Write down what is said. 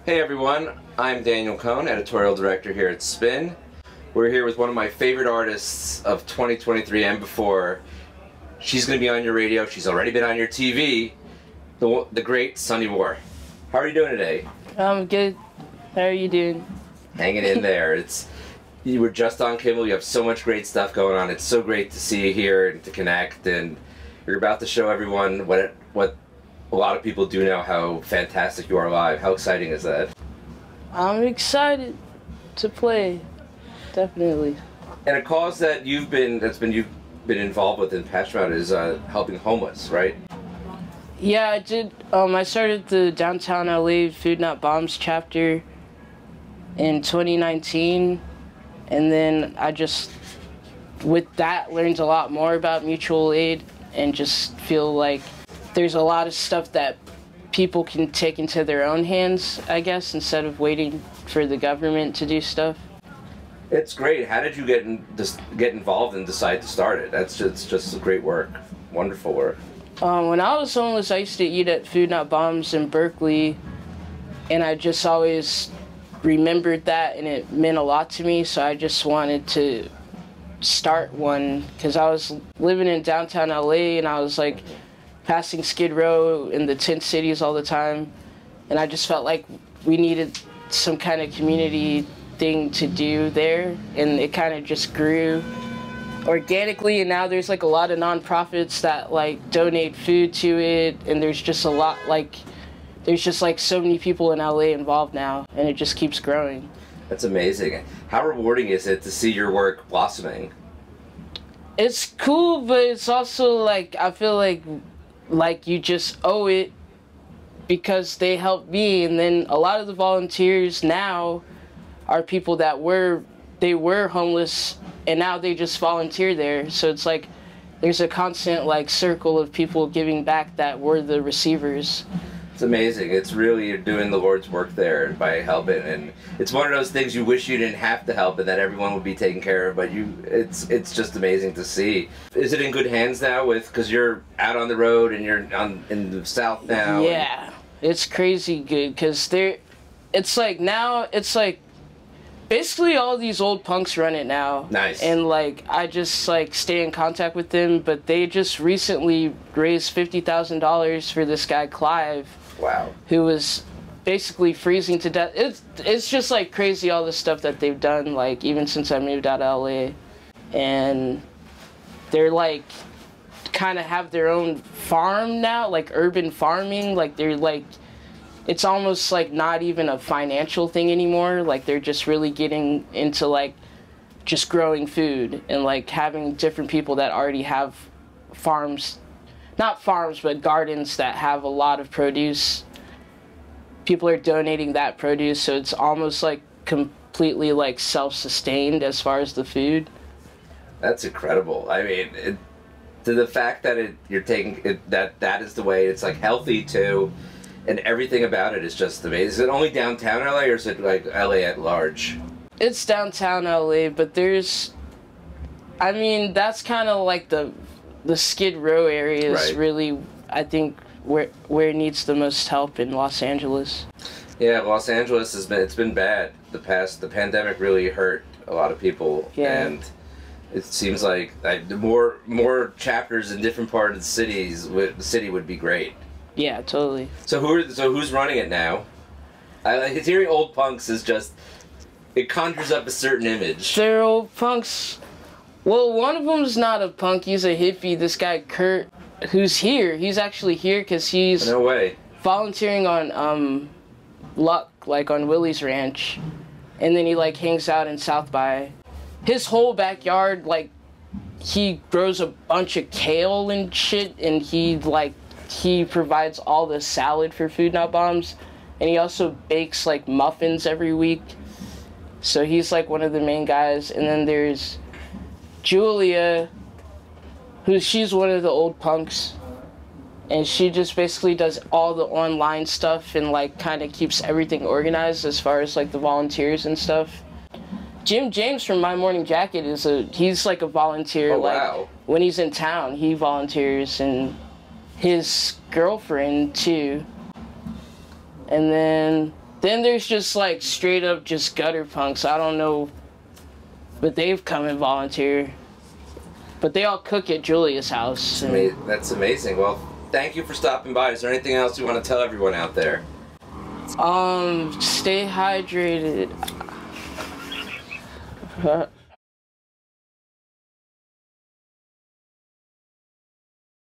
Hey everyone, I'm Daniel Cohn, editorial director here at Spin. We're here with one of my favorite artists of 2023 and before. She's going to be on your radio, she's already been on your TV, the great Sunny War. How are you doing today? I'm good. How are you doing? Hanging in there. You were just on Kimmel, you have so much great stuff going on. It's so great to see you here and to connect, and you're about to show everyone what a lot of people do know, how fantastic you are live. How exciting is that? I'm excited to play, definitely. And a cause that you've been involved with and passionate about is helping homeless, right? Yeah, I did. I started the Downtown LA Food Not Bombs chapter in 2019, and then I just, with that, learned a lot more about mutual aid and just feel like there's a lot of stuff that people can take into their own hands, I guess, instead of waiting for the government to do stuff. It's great. How did you get involved and decide to start it? It's just great work. Wonderful work. When I was homeless, I used to eat at Food Not Bombs in Berkeley, and I just always remembered that, and it meant a lot to me, so I just wanted to start one, because I was living in downtown LA, and I was like passing Skid Row in the tent cities all the time, and I just felt like we needed some kind of community thing to do there, and it kind of just grew organically, and now there's like a lot of nonprofits that like donate food to it, and there's just a lot, like there's just like so many people in LA involved now, and it just keeps growing. That's amazing. How rewarding is it to see your work blossoming? It's cool, but it's also like I feel like you just owe it because they helped me, and then a lot of the volunteers now are people that were homeless and now they just volunteer there, so it's like there's a constant like circle of people giving back that were the receivers. It's amazing. It's really, you're doing the Lord's work there by helping, and it's one of those things you wish you didn't have to help and that everyone would be taken care of, but it's just amazing to see. Is it in good hands now because you're out on the road and you're in the South now? Yeah, it's crazy good, because it's like now it's like basically all these old punks run it now. Nice. And like I just like stay in contact with them, but they just recently raised $50,000 for this guy Clive. Wow. Who was basically freezing to death. It's just like crazy, all the stuff that they've done, like even since I moved out of LA. And they're like kind of have their own farm now, like urban farming. Like they're like, it's almost like not even a financial thing anymore. Like they're just really getting into like just growing food and like having different people that already have farms, not farms, but gardens that have a lot of produce. People are donating that produce, so it's almost like completely like self-sustained as far as the food. That's incredible. I mean, to the fact that you're taking it, that is the way it's like healthy too. And everything about it is just amazing. Is it only downtown LA, or is it like LA at large? It's downtown LA, but there's, I mean, that's kind of like the Skid Row area is really, I think, where it needs the most help in Los Angeles. Yeah, Los Angeles it's been bad. The pandemic really hurt a lot of people. Yeah. And it seems like more chapters in different parts of the city would be great. Yeah, totally. So who's running it now? Like hearing old punks is just, it conjures up a certain image. They're old punks. Well, one of them's not a punk, he's a hippie. This guy Kurt, who's here, he's actually here because he's no way volunteering on Luck, like on Willie's Ranch, and then he like hangs out in South by. His whole backyard, like he grows a bunch of kale and shit, and he provides all the salad for Food Not Bombs, and he also bakes like muffins every week. So he's like one of the main guys. And then there's Julia, she's one of the old punks, and she just basically does all the online stuff and like kind of keeps everything organized as far as like the volunteers and stuff. Jim James from My Morning Jacket he's like a volunteer. Oh, wow. Like when he's in town, he volunteers, and his girlfriend too. And then Then there's just like straight up just gutter punks. I don't know, but they've come and volunteer. But they all cook at Julia's house. That's amazing. Well, thank you for stopping by. Is there anything else you want to tell everyone out there? Stay hydrated.